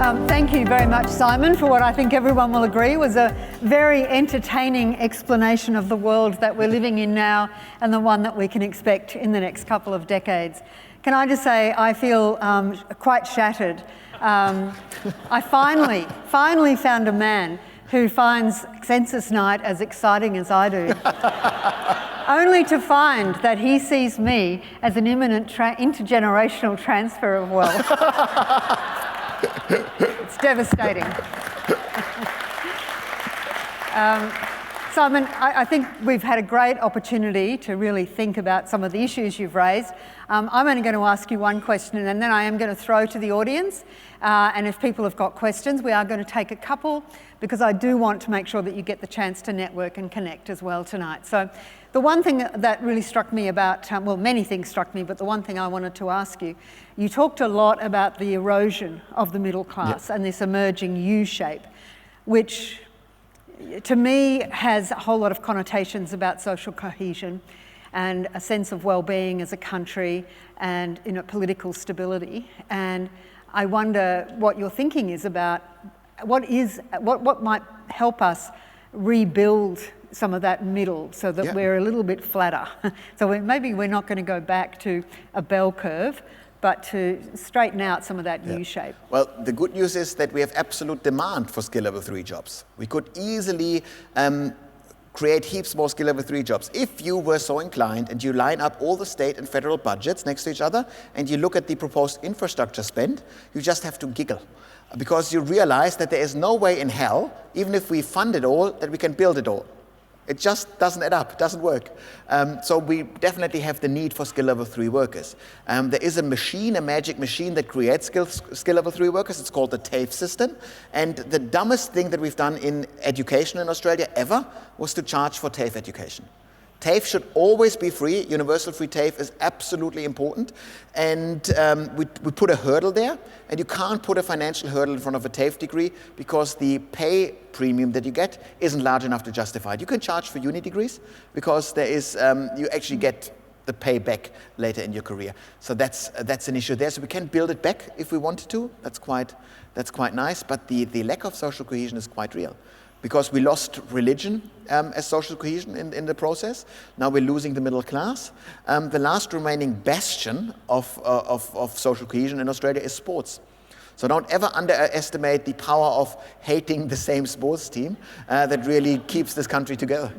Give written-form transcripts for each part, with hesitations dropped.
Thank you very much, Simon, for what I think everyone will agree was a very entertaining explanation of the world that we're living in now and the one that we can expect in the next couple of decades. Can I just say I feel quite shattered. I finally found a man who finds census night as exciting as I do, only to find that he sees me as an imminent intergenerational transfer of wealth. It's devastating. Simon, I think we've had a great opportunity to really think about some of the issues you've raised. I'm only going to ask you one question and then I am going to throw to the audience. And if people have got questions, we are going to take a couple because I do want to make sure that you get the chance to network and connect as well tonight. So the one thing that really struck me about, well, many things struck me, but the one thing I wanted to ask you, you talked a lot about the erosion of the middle class and this emerging U-shape, which to me has a whole lot of connotations about social cohesion and a sense of well-being as a country and political stability. And I wonder what your thinking is about what might help us rebuild some of that middle so that we're a little bit flatter. So maybe we're not going to go back to a bell curve, but to straighten out some of that U-shape. Well, the good news is that we have absolute demand for skill level 3 jobs. We could easily create heaps more skill level 3 jobs. If you were so inclined and you line up all the state and federal budgets next to each other and you look at the proposed infrastructure spend, you just have to giggle. Because you realize that there is no way in hell, even if we fund it all, that we can build it all. It just doesn't add up, it doesn't work. So we definitely have the need for skill level 3 workers. There is a magic machine that creates skill level 3 workers. It's called the TAFE system. And the dumbest thing that we've done in education in Australia ever was to charge for TAFE education. TAFE should always be free. Universal free TAFE is absolutely important. And we put a hurdle there. And you can't put a financial hurdle in front of a TAFE degree because the pay premium that you get isn't large enough to justify it. You can charge for uni degrees because there is, you actually get the pay back later in your career. So that's an issue there. So we can build it back if we wanted to. That's quite nice. But the lack of social cohesion is quite real. Because we lost religion as social cohesion in the process. Now we're losing the middle class. The last remaining bastion of social cohesion in Australia is sports. So don't ever underestimate the power of hating the same sports team that really keeps this country together.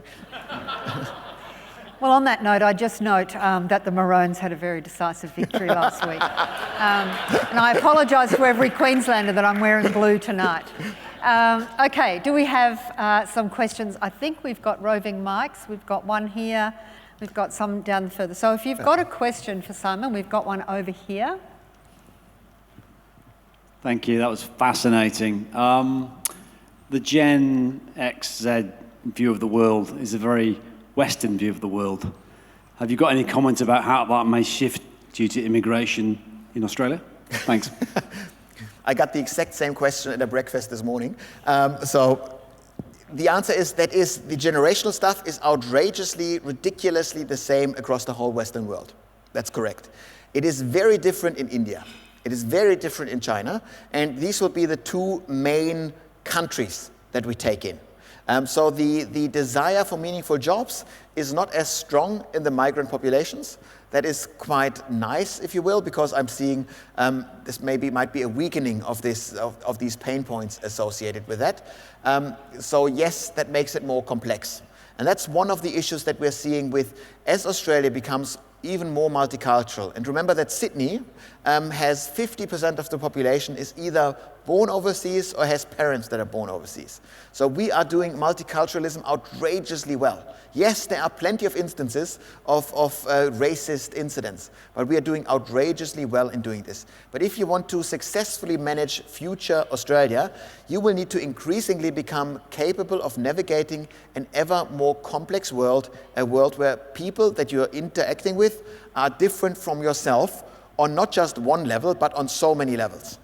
Well, on that note, I just note that the Maroons had a very decisive victory last week. And I apologise to every Queenslander that I'm wearing blue tonight. Okay, do we have some questions? I think we've got roving mics. We've got one here. We've got some down further. So if you've got a question for Simon, we've got one over here. Thank you. That was fascinating. The Gen XZ view of the world is a very Western view of the world. Have you got any comments about how that may shift due to immigration in Australia? Thanks. I got the exact same question at a breakfast this morning. So the answer is the generational stuff is outrageously, ridiculously the same across the whole Western world. That's correct. It is very different in India. It is very different in China. And these will be the two main countries that we take in. So the desire for meaningful jobs is not as strong in the migrant populations. That is quite nice, if you will, because I'm seeing this might be a weakening of these pain points associated with that. So yes, that makes it more complex. And that's one of the issues that we're seeing as Australia becomes even more multicultural. And remember that Sydney has 50% of the population is either born overseas or has parents that are born overseas. So we are doing multiculturalism outrageously well. Yes, there are plenty of instances of racist incidents, but we are doing outrageously well in doing this. But if you want to successfully manage future Australia, you will need to increasingly become capable of navigating an ever more complex world, a world where people that you're interacting with are different from yourself on not just one level, but on so many levels.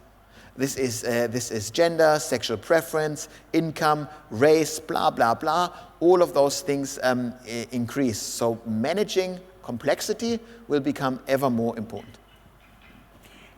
This is gender, sexual preference, income, race, blah, blah, blah. All of those things increase. So managing complexity will become ever more important.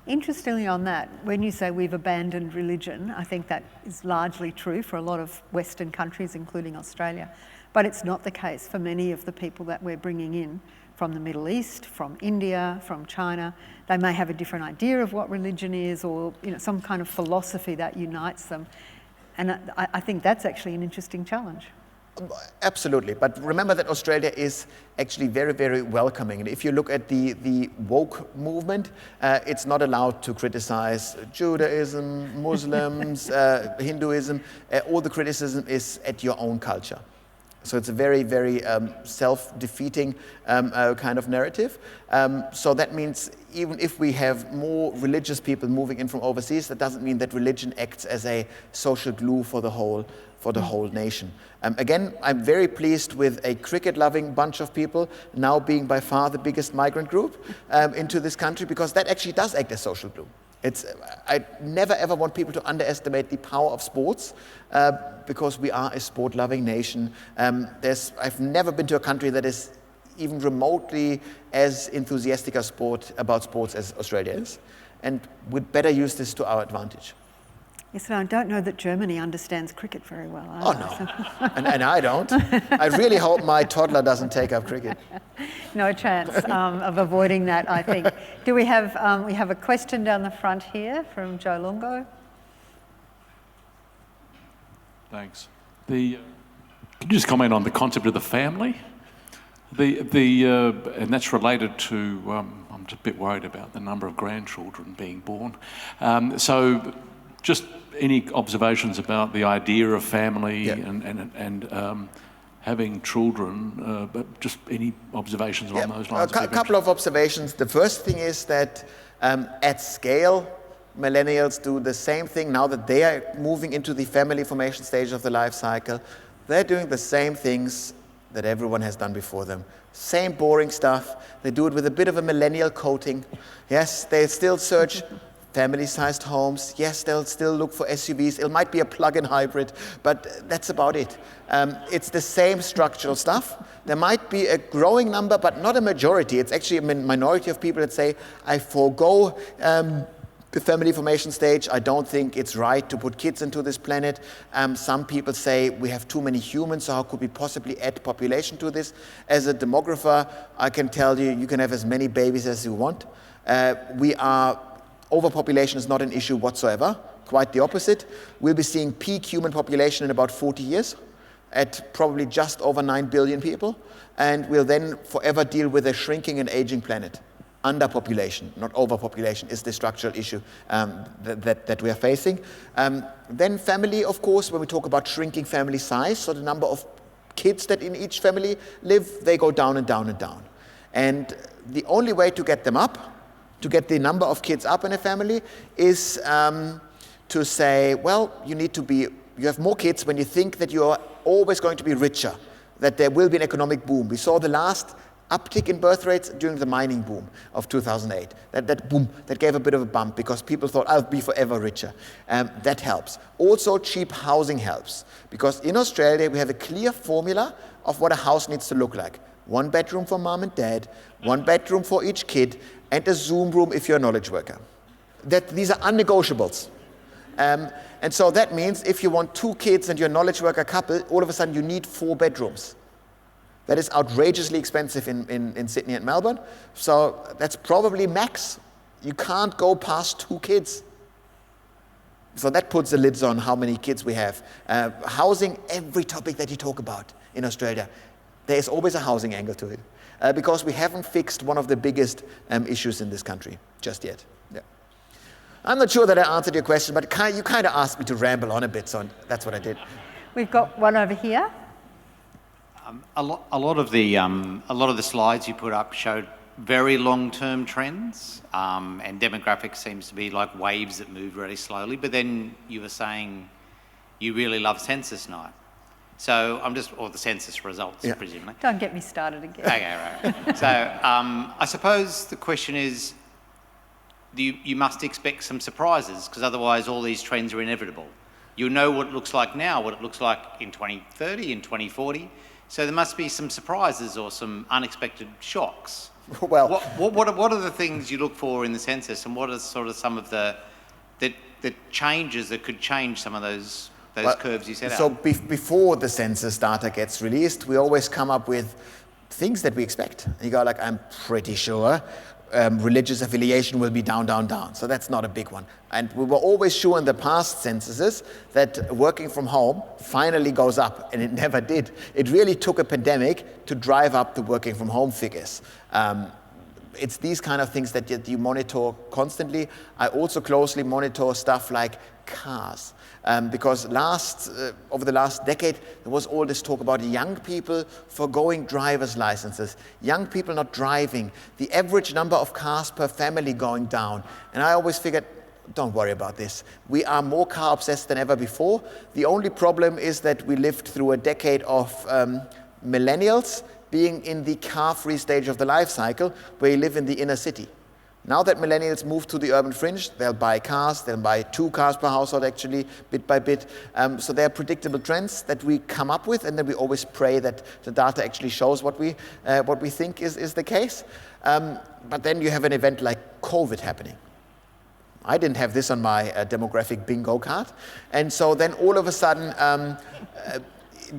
Interestingly on that, when you say we've abandoned religion, I think that is largely true for a lot of Western countries, including Australia. But it's not the case for many of the people that we're bringing in from the Middle East, from India, from China. They may have a different idea of what religion is, or some kind of philosophy that unites them. And I think that's actually an interesting challenge. Absolutely, but remember that Australia is actually very, very welcoming. And if you look at the woke movement, it's not allowed to criticize Judaism, Muslims, Hinduism. All the criticism is at your own culture. So it's a very, very self-defeating kind of narrative. So that means even if we have more religious people moving in from overseas, that doesn't mean that religion acts as a social glue for the whole nation. Again, I'm very pleased with a cricket-loving bunch of people now being by far the biggest migrant group into this country, because that actually does act as social glue. I never ever want people to underestimate the power of sports, because we are a sport-loving nation. I've never been to a country that is even remotely as enthusiastic about sports as Australia is, and we'd better use this to our advantage. Yes, and I don't know that Germany understands cricket very well either. Oh, no. and I don't. I really hope my toddler doesn't take up cricket. No chance of avoiding that, I think. Do we have a question down the front here from Joe Longo? Thanks. Can you just comment on the concept of the family? And that's related to, I'm just a bit worried about the number of grandchildren being born. So just any observations about the idea of family and having children, but just any observations along those lines? A couple of observations. The first thing is that at scale, millennials do the same thing now that they are moving into the family formation stage of the life cycle. They're doing the same things that everyone has done before them. Same boring stuff. They do it with a bit of a millennial coating. Yes, they still search family-sized homes. Yes, they'll still look for SUVs. It might be a plug-in hybrid, but that's about it. It's the same structural stuff. There might be a growing number, but not a majority. It's actually a minority of people that say, I forego the family formation stage. I don't think it's right to put kids into this planet. Some people say we have too many humans, so how could we possibly add population to this? As a demographer, I can tell you, you can have as many babies as you want. Overpopulation is not an issue whatsoever, quite the opposite. We'll be seeing peak human population in about 40 years at probably just over 9 billion people, and we'll then forever deal with a shrinking and aging planet. Underpopulation, not overpopulation, is the structural issue that we are facing. Then family, of course, when we talk about shrinking family size, so the number of kids that in each family live, they go down and down and down. And the only way to get them up, to get the number of kids up in a family, is to say, well, you have more kids when you think that you are always going to be richer, that there will be an economic boom. We saw the last uptick in birth rates during the mining boom of 2008. That boom, that gave a bit of a bump because people thought, I'll be forever richer. That helps. Also, cheap housing helps, because in Australia, we have a clear formula of what a house needs to look like. 1 bedroom for mom and dad, 1 bedroom for each kid, and a Zoom room if you're a knowledge worker. These are unnegotiables. And so that means if you want 2 kids and you're a knowledge worker couple, all of a sudden you need 4 bedrooms. That is outrageously expensive in Sydney and Melbourne. So that's probably max. You can't go past 2 kids. So that puts the lids on how many kids we have. Housing, every topic that you talk about in Australia, there is always a housing angle to it. Because we haven't fixed one of the biggest issues in this country just yet. Yeah. I'm not sure that I answered your question, but you kind of asked me to ramble on a bit, so that's what I did. We've got one over here. A lot of the slides you put up showed very long-term trends, and demographics seems to be like waves that move really slowly. But then you were saying you really love census night. So or the census results, presumably. Don't get me started again. Okay, right. So I suppose the question is, you must expect some surprises, because otherwise all these trends are inevitable. You'll know what it looks like now, what it looks like in 2030, in 2040. So there must be some surprises or some unexpected shocks. Well, What are the things you look for in the census, and what are sort of some of the changes that could change some of those curves you set out? So before the census data gets released, we always come up with things that we expect. And you go like, I'm pretty sure religious affiliation will be down, down, down. So that's not a big one. And we were always sure in the past censuses that working from home finally goes up, and it never did. It really took a pandemic to drive up the working from home figures. It's these kind of things that you monitor constantly. I also closely monitor stuff like cars. Because over the last decade, there was all this talk about young people forgoing driver's licenses, young people not driving, the average number of cars per family going down. And I always figured, don't worry about this. We are more car obsessed than ever before. The only problem is that we lived through a decade of millennials being in the car-free stage of the life cycle, where you live in the inner city. Now that millennials move to the urban fringe, they'll buy cars, they'll buy 2 cars per household actually, bit by bit. So there are predictable trends that we come up with, and then we always pray that the data actually shows what we think is the case. But then you have an event like COVID happening. I didn't have this on my demographic bingo card. And so then all of a sudden,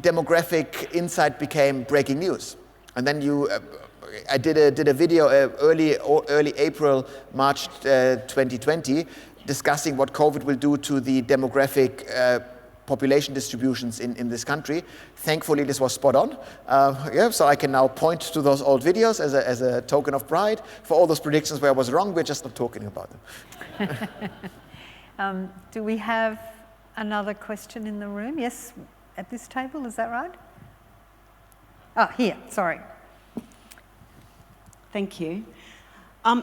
demographic insight became breaking news. And then I did a video early April, March 2020, discussing what COVID will do to the demographic population distributions in this country. Thankfully, this was spot on. So I can now point to those old videos as a token of pride. For all those predictions where I was wrong, we're just not talking about them. Do we have another question in the room? Yes, at this table, is that right? Oh, here, sorry. Thank you.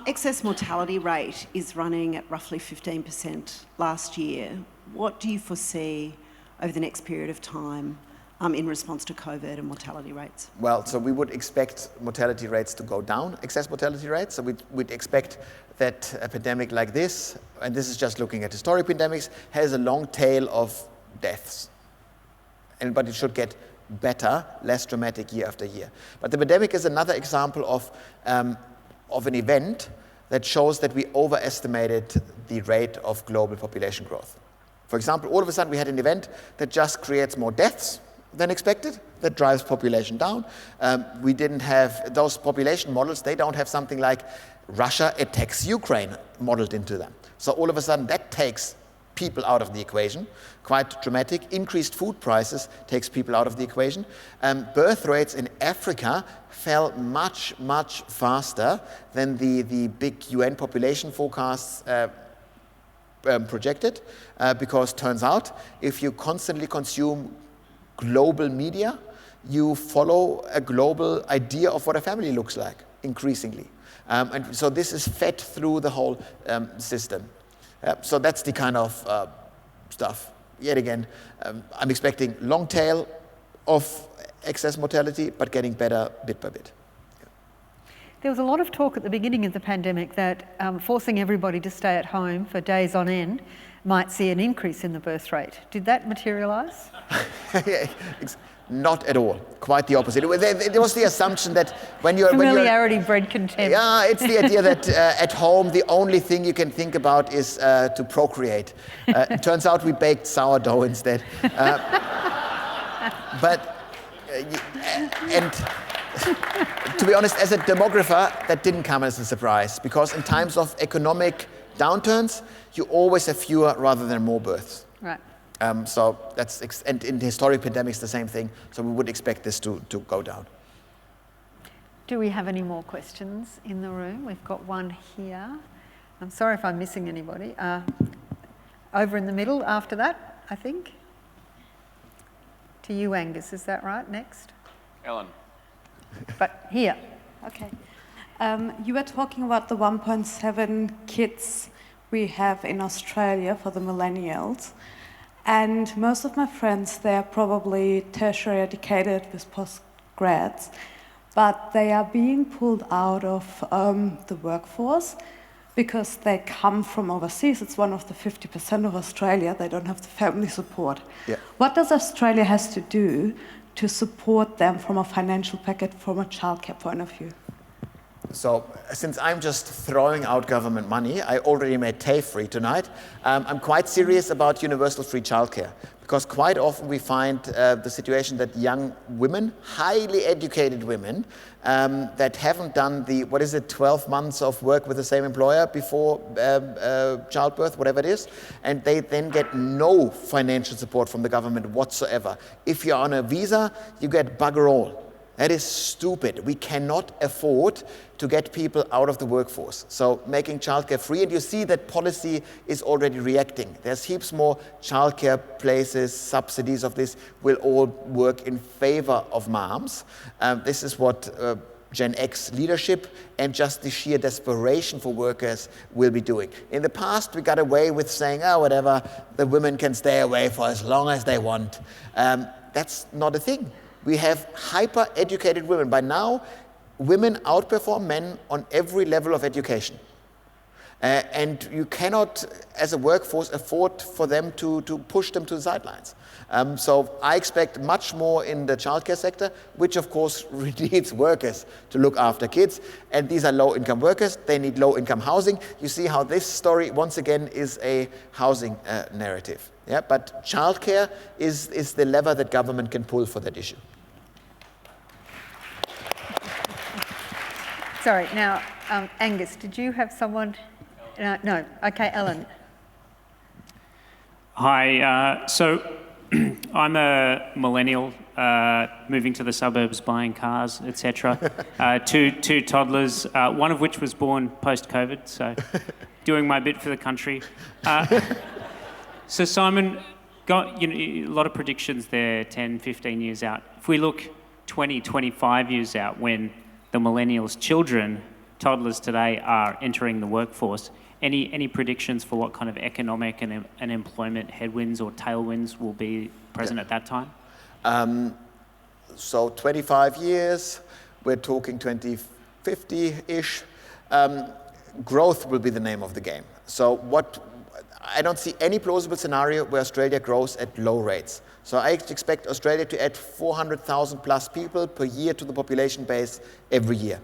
Excess mortality rate is running at roughly 15% last year. What do you foresee over the next period of time in response to COVID and mortality rates? Well, so we would expect mortality rates to go down, excess mortality rates. So we'd expect that a pandemic like this, and this is just looking at historic pandemics, has a long tail of deaths. But it should get better, less dramatic year after year. But the pandemic is another example of an event that shows that we overestimated the rate of global population growth. For example, all of a sudden we had an event that just creates more deaths than expected, that drives population down. We didn't have those population models, they don't have something like Russia attacks Ukraine modeled into them. So all of a sudden that takes people out of the equation, quite dramatic. Increased food prices takes people out of the equation. Birth rates in Africa fell much, much faster than the big UN population forecasts projected, because turns out if you constantly consume global media, you follow a global idea of what a family looks like, increasingly. And so this is fed through the whole system. So that's the kind of stuff. Yet again, I'm expecting long tail of excess mortality, but getting better bit by bit. There was a lot of talk at the beginning of the pandemic that forcing everybody to stay at home for days on end might see an increase in the birth rate. Did that materialise? Not at all. Quite the opposite. There was the assumption that when you're... Familiarity bred contempt. Yeah, it's the idea that at home the only thing you can think about is to procreate. It turns out we baked sourdough instead. And to be honest, as a demographer, that didn't come as a surprise, because in times of economic downturns, you always have fewer rather than more births. Right. So that's, and in historic pandemics, the same thing. So we would expect this to go down. Do we have any more questions in the room? We've got one here. I'm sorry if I'm missing anybody. Over in the middle after that, I think. To you, Angus, is that right? Next. Ellen. But here. Okay. You were talking about the 1.7 kids we have in Australia for the millennials. And most of my friends, they're probably tertiary educated with postgrads, but they are being pulled out of the workforce because they come from overseas. It's one of the 50% of Australia. They don't have the family support. Yeah. What does Australia has to do to support them from a financial package, from a childcare point of view? So since I'm just throwing out government money, I already made TAFE free tonight. I'm quite serious about universal free childcare, because quite often we find the situation that young women, highly educated women, that haven't done the, 12 months of work with the same employer before childbirth, whatever it is, and they then get no financial support from the government whatsoever. If you're on a visa, you get bugger all. That is stupid. We cannot afford to get people out of the workforce. So making childcare free, and you see that policy is already reacting. There's heaps more childcare places, subsidies of this will all work in favor of moms. This is what Gen X leadership and just the sheer desperation for workers will be doing. In the past, we got away with saying, oh, whatever, the women can stay away for as long as they want. That's not a thing. We have hyper-educated women. By now, women outperform men on every level of education. And you cannot, as a workforce, afford for them to push them to the sidelines. So I expect much more in the childcare sector, which of course needs workers to look after kids. And these are low-income workers. They need low-income housing. You see how this story, once again, is a housing narrative. Yeah? But childcare is the lever that government can pull for that issue. Sorry, now, Angus, did you have someone? No. Okay, Ellen. Hi, so I'm a millennial moving to the suburbs, buying cars, etc. Two toddlers, one of which was born post-COVID, so doing my bit for the country. So Simon, got a lot of predictions there, 10, 15 years out. If we look 20, 25 years out, when the millennials' children, toddlers today, are entering the workforce, any predictions for what kind of economic and employment headwinds or tailwinds will be present at that time? So 25 years, we're talking 2050-ish. Growth will be the name of the game. So I don't see any plausible scenario where Australia grows at low rates. So I expect Australia to add 400,000 plus people per year to the population base every year.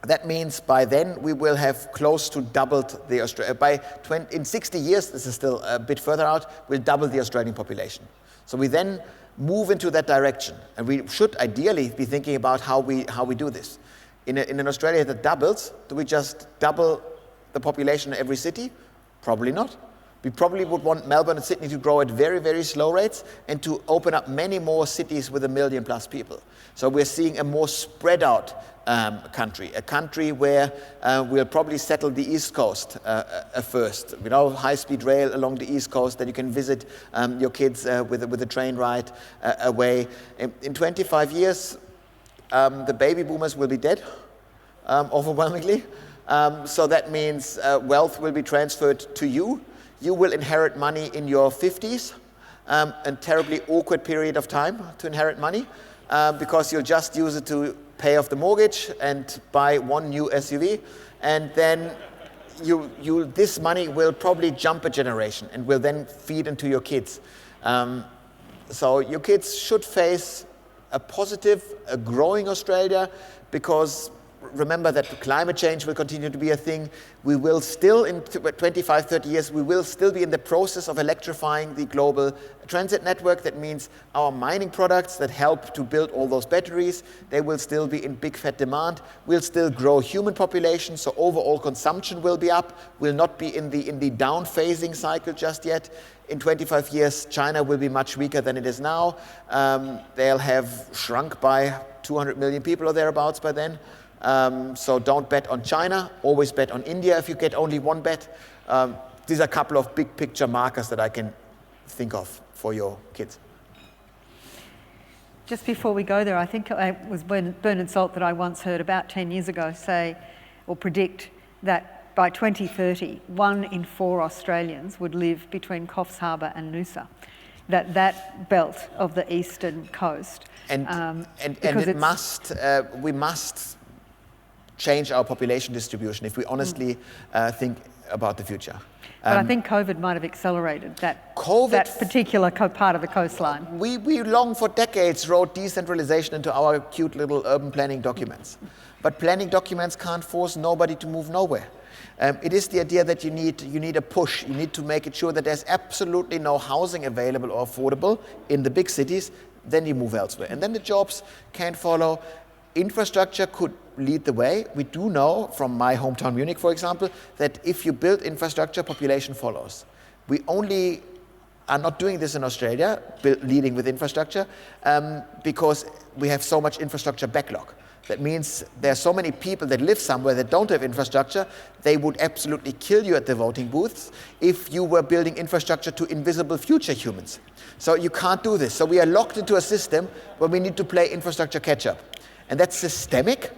That means by then we will have close to doubled the in 60 years, this is still a bit further out, we'll double the Australian population. So we then move into that direction, and we should ideally be thinking about how we do this. In an Australia that doubles, do we just double the population in every city? Probably not. We probably would want Melbourne and Sydney to grow at very, very slow rates and to open up many more cities with 1 million plus people. So we're seeing a more spread out country, a country where we'll probably settle the East Coast first. High-speed rail along the East Coast that you can visit your kids with a train ride away. In 25 years, the baby boomers will be dead, overwhelmingly. So that means wealth will be transferred to you. You will inherit money in your 50s, a terribly awkward period of time to inherit money, because you'll just use it to pay off the mortgage and buy one new SUV, and then this money will probably jump a generation and will then feed into your kids. So your kids should face a positive, a growing Australia, because remember that climate change will continue to be a thing. We will still, in 25, 30 years, we will still be in the process of electrifying the global transit network. That means our mining products that help to build all those batteries, they will still be in big fat demand. We'll still grow human population, so overall consumption will be up. We'll not be in the down phasing cycle just yet. In 25 years, China will be much weaker than it is now. They'll have shrunk by 200 million people or thereabouts by then. So don't bet on China, always bet on India if you get only one bet. These are a couple of big picture markers that I can think of for your kids. Just before we go there, I think it was Bernard Salt that I once heard about 10 years ago say, or predict that by 2030, 1 in 4 Australians would live between Coffs Harbour and Noosa. That belt of the eastern coast. We must change our population distribution if we honestly think about the future. But I think COVID might have accelerated that particular part of the coastline. We long for decades wrote decentralization into our cute little urban planning documents. But planning documents can't force nobody to move nowhere. It is the idea that you need a push. You need to make it sure that there's absolutely no housing available or affordable in the big cities. Then you move elsewhere. And then the jobs can follow. Infrastructure could lead the way. We do know from my hometown Munich, for example, that if you build infrastructure, population follows. We only are not doing this in Australia, leading with infrastructure, because we have so much infrastructure backlog. That means there are so many people that live somewhere that don't have infrastructure, they would absolutely kill you at the voting booths if you were building infrastructure to invisible future humans. So you can't do this. So we are locked into a system where we need to play infrastructure catch-up. And that's systemic.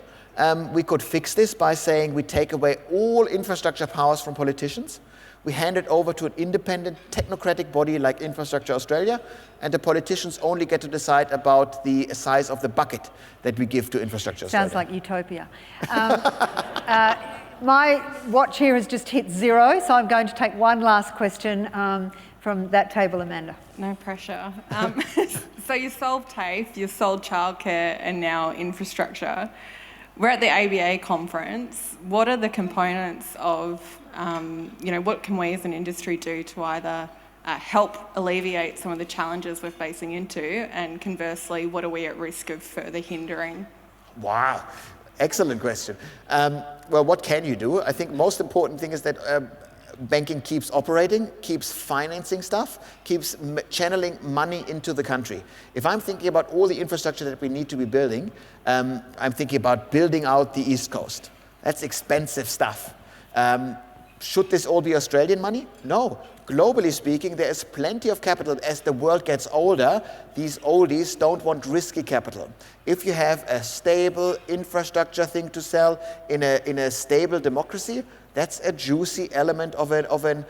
We could fix this by saying we take away all infrastructure powers from politicians. We hand it over to an independent technocratic body like Infrastructure Australia, and the politicians only get to decide about the size of the bucket that we give to Infrastructure Australia. Sounds like utopia. My watch here has just hit 0, so I'm going to take one last question from that table, Amanda. No pressure. So you solved TAFE, you sold childcare, and now infrastructure. We're at the ABA conference. What are the components of, what can we as an industry do to either help alleviate some of the challenges we're facing into, and conversely, what are we at risk of further hindering? Wow, excellent question. Well, what can you do? I think most important thing is that banking keeps operating, keeps financing stuff, keeps channeling money into the country. If I'm thinking about all the infrastructure that we need to be building, I'm thinking about building out the East Coast. That's expensive stuff. Should this all be Australian money? No. Globally speaking, there is plenty of capital. As the world gets older, these oldies don't want risky capital. If you have a stable infrastructure thing to sell in a stable democracy, that's a juicy element of an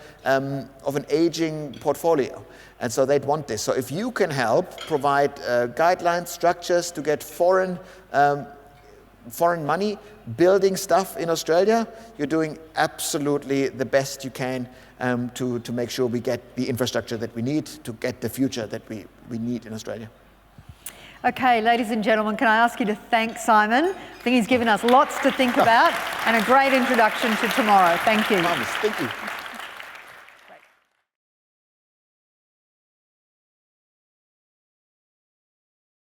aging portfolio. And so they'd want this. So if you can help provide guidelines, structures to get foreign money building stuff in Australia, you're doing absolutely the best you can to make sure we get the infrastructure that we need to get the future that we need in Australia. Okay, ladies and gentlemen, can I ask you to thank Simon? I think he's given us lots to think about and a great introduction to tomorrow. Thank you. Marvelous. Thank you.